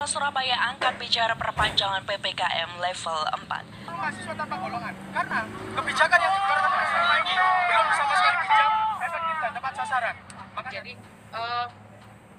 Surabaya angkat bicara perpanjangan PPKM level 4. Mahasiswa tanpa golongan karena kebijakan yang dikeluarkan oleh selama ini belum sama sekali bijak, efektif dan tepat sasaran. Jadi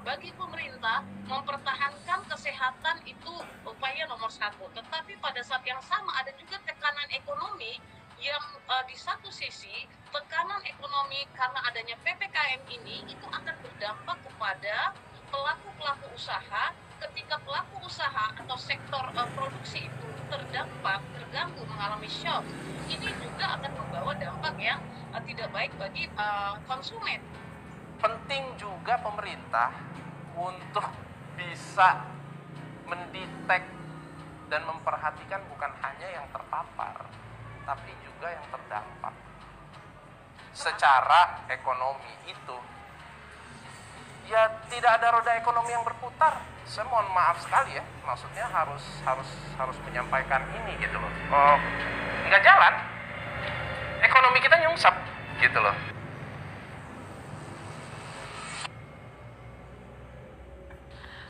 bagi pemerintah mempertahankan kesehatan itu upaya nomor satu. Tetapi pada saat yang sama ada juga tekanan ekonomi yang di satu sisi tekanan ekonomi karena adanya PPKM ini itu akan berdampak kepada pelaku-pelaku usaha. Ketika pelaku usaha atau sektor produksi itu terganggu, mengalami shock, ini juga akan membawa dampak yang tidak baik bagi konsumen. Penting juga pemerintah untuk bisa mendetek dan memperhatikan bukan hanya yang terpapar, tapi juga yang terdampak. Secara ekonomi itu, ya tidak ada roda ekonomi yang berputar. Saya mohon maaf sekali ya, maksudnya harus menyampaikan ini gitu loh. Oh, nggak jalan, ekonomi kita nyungsep gitu loh.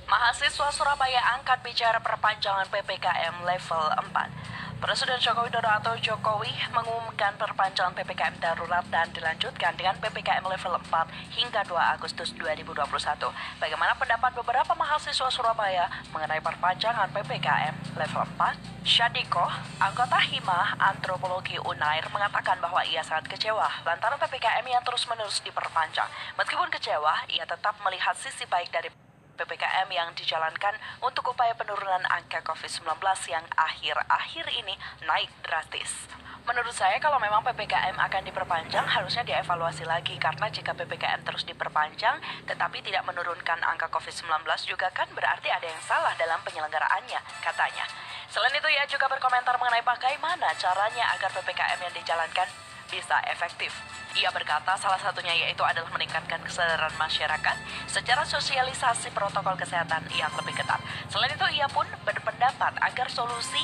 Mahasiswa Surabaya angkat bicara perpanjangan PPKM level 4. Presiden Joko Widodo atau Jokowi mengumumkan perpanjangan PPKM darurat dan dilanjutkan dengan PPKM level 4 hingga 2 Agustus 2021. Bagaimana pendapat beberapa mahasiswa Surabaya mengenai perpanjangan PPKM level 4? Syadiko, anggota Hima Antropologi Unair, mengatakan bahwa ia sangat kecewa lantaran PPKM yang terus-menerus diperpanjang. Meskipun kecewa, ia tetap melihat sisi baik dari PPKM yang dijalankan untuk upaya penurunan angka COVID-19 yang akhir-akhir ini naik drastis. Menurut saya kalau memang PPKM akan diperpanjang harusnya dievaluasi lagi karena jika PPKM terus diperpanjang tetapi tidak menurunkan angka COVID-19 juga kan berarti ada yang salah dalam penyelenggaraannya, katanya. Selain itu ia juga berkomentar mengenai bagaimana caranya agar PPKM yang dijalankan bisa efektif. Ia berkata salah satunya yaitu adalah meningkatkan kesadaran masyarakat secara sosialisasi protokol kesehatan yang lebih ketat. Selain itu ia pun berpendapat agar solusi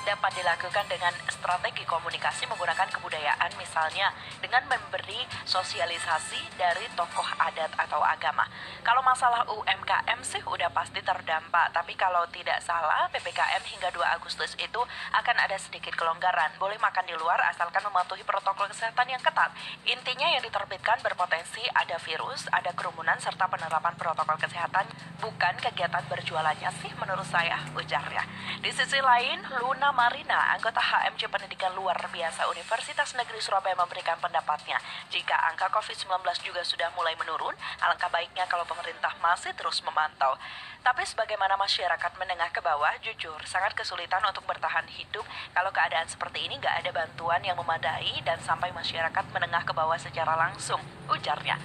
dapat dilakukan dengan strategi komunikasi menggunakan kebudayaan, misalnya dengan memberi sosialisasi dari tokoh adat atau agama. Kalau masalah UMKM sih udah pasti terdampak, tapi kalau tidak salah PPKM hingga 2 Agustus itu akan ada sedikit kelonggaran. Boleh makan di luar asalkan mematuhi protokol kesehatan yang ketat. Intinya yang diterbitkan berpotensi ada virus, ada kerumunan serta penerapan protokol kesehatan, bukan kegiatan berjualannya sih menurut saya, ujarnya. Di sisi lain, Luna Marina, anggota HMJ Pendidikan Luar Biasa Universitas Negeri Surabaya memberikan pendapatnya. Jika angka COVID-19 juga sudah mulai menurun, alangkah baiknya kalau pemerintah masih terus memantau. Tapi sebagaimana masyarakat menengah ke bawah, jujur sangat kesulitan untuk bertahan hidup kalau keadaan seperti ini nggak ada bantuan yang memadai dan sampai masyarakat menengah ke bawah secara langsung, ujarnya.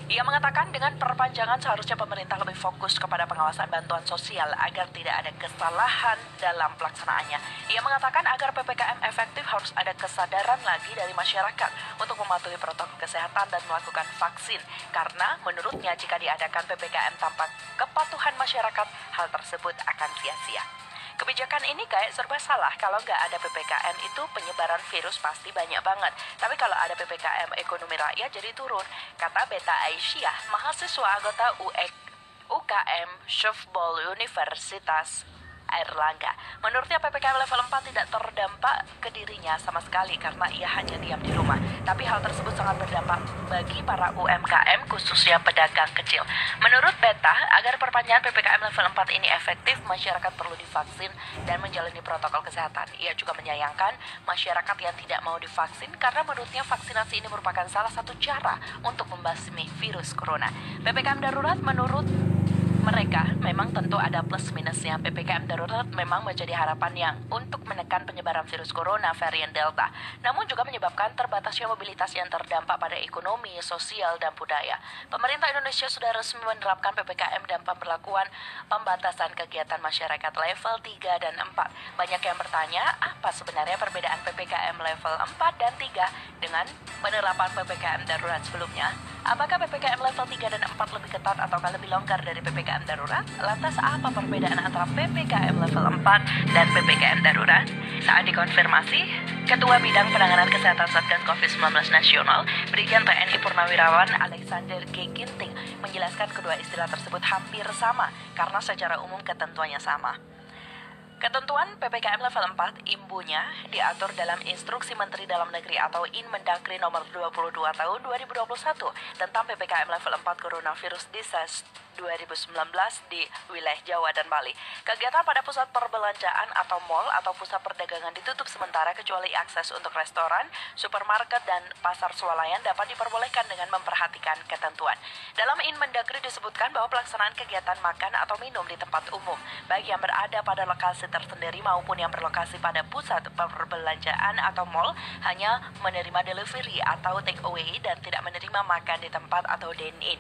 Ia mengatakan dengan perpanjangan seharusnya pemerintah lebih fokus kepada pengawasan bantuan sosial agar tidak ada kesalahan dalam pelaksanaannya. Ia mengatakan agar PPKM efektif harus ada kesadaran lagi dari masyarakat untuk mematuhi protokol kesehatan dan melakukan vaksin. Karena menurutnya jika diadakan PPKM tanpa kepatuhan masyarakat, hal tersebut akan sia-sia. Kebijakan ini kayak serba salah. Kalau nggak ada PPKM itu penyebaran virus pasti banyak banget. Tapi kalau ada PPKM ekonomi rakyat jadi turun, kata Beta Aisyah, mahasiswa anggota UKM Shufbol Universitas Airlangga. Menurutnya PPKM level 4 tidak terdampak ke dirinya sama sekali karena ia hanya diam di rumah. Tapi hal tersebut sangat berdampak bagi para UMKM khususnya pedagang kecil. Menurut Beta, agar perpanjangan PPKM level 4 ini efektif, masyarakat perlu divaksin dan menjalani protokol kesehatan. Ia juga menyayangkan masyarakat yang tidak mau divaksin karena menurutnya vaksinasi ini merupakan salah satu cara untuk membasmi virus corona. PPKM darurat menurut mereka memang tentu ada plus minusnya. PPKM darurat memang menjadi harapan yang untuk menekan penyebaran virus corona varian Delta. Namun juga menyebabkan terbatasnya mobilitas yang terdampak pada ekonomi, sosial, dan budaya. Pemerintah Indonesia sudah resmi menerapkan PPKM dan pemberlakuan pembatasan kegiatan masyarakat level 3 dan 4. Banyak yang bertanya, apa sebenarnya perbedaan PPKM level 4 dan 3 dengan penerapan PPKM darurat sebelumnya? Apakah PPKM level 3 dan 4 lebih ketat ataukah lebih longgar dari PPKM darurat? Lantas apa perbedaan antara PPKM level 4 dan PPKM darurat? Saat dikonfirmasi, Ketua Bidang Penanganan Kesehatan Satgas COVID-19 Nasional, Brigjen TNI Purnawirawan Alexander G. Ginting, menjelaskan kedua istilah tersebut hampir sama karena secara umum ketentuannya sama. Ketentuan PPKM level 4 imbunya diatur dalam Instruksi Menteri Dalam Negeri atau Inmendagri nomor 22 tahun 2021 tentang PPKM level 4 Coronavirus Disease 2019 di wilayah Jawa dan Bali. Kegiatan pada pusat perbelanjaan atau mal atau pusat perdagangan ditutup sementara kecuali akses untuk restoran, supermarket, dan pasar swalayan dapat diperbolehkan dengan memperhatikan ketentuan. Dalam Inmendagri disebutkan bahwa pelaksanaan kegiatan makan atau minum di tempat umum, baik yang berada pada lokasi tersendiri maupun yang berlokasi pada pusat perbelanjaan atau mal, hanya menerima delivery atau take away dan tidak menerima makan di tempat atau dine-in.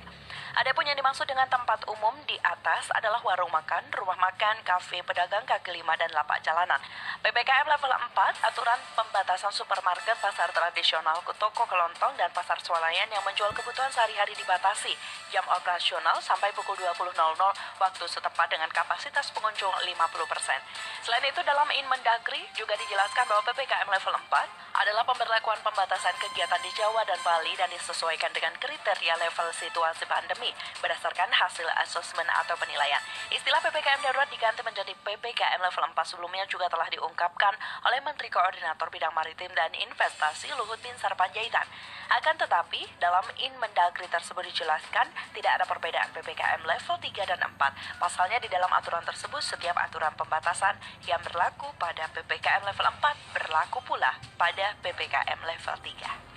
Adapun yang dimaksud dengan tempat umum di atas adalah warung makan, rumah makan, kafe, pedagang kaki lima, dan lapak jalanan. PPKM level 4, aturan pembatasan supermarket, pasar tradisional, toko kelontong, dan pasar swalayan yang menjual kebutuhan sehari-hari dibatasi. Jam operasional sampai pukul 20.00 waktu setempat dengan kapasitas pengunjung 50%. Selain itu, dalam Inmendagri juga dijelaskan bahwa PPKM level 4 adalah pemberlakuan pembatasan kegiatan di Jawa dan Bali dan disesuaikan dengan kriteria level situasi pandemi berdasarkan hasil asesmen atau penilaian. Istilah PPKM darurat diganti menjadi PPKM level 4 sebelumnya juga telah diungkapkan oleh Menteri Koordinator Bidang Maritim dan Investasi Luhut Binsar Panjaitan. Akan tetapi, dalam Inmendagri tersebut dijelaskan tidak ada perbedaan PPKM level 3 dan 4. Pasalnya di dalam aturan tersebut setiap aturan pembatasan yang berlaku pada PPKM level 4 berlaku pula pada PPKM level 3.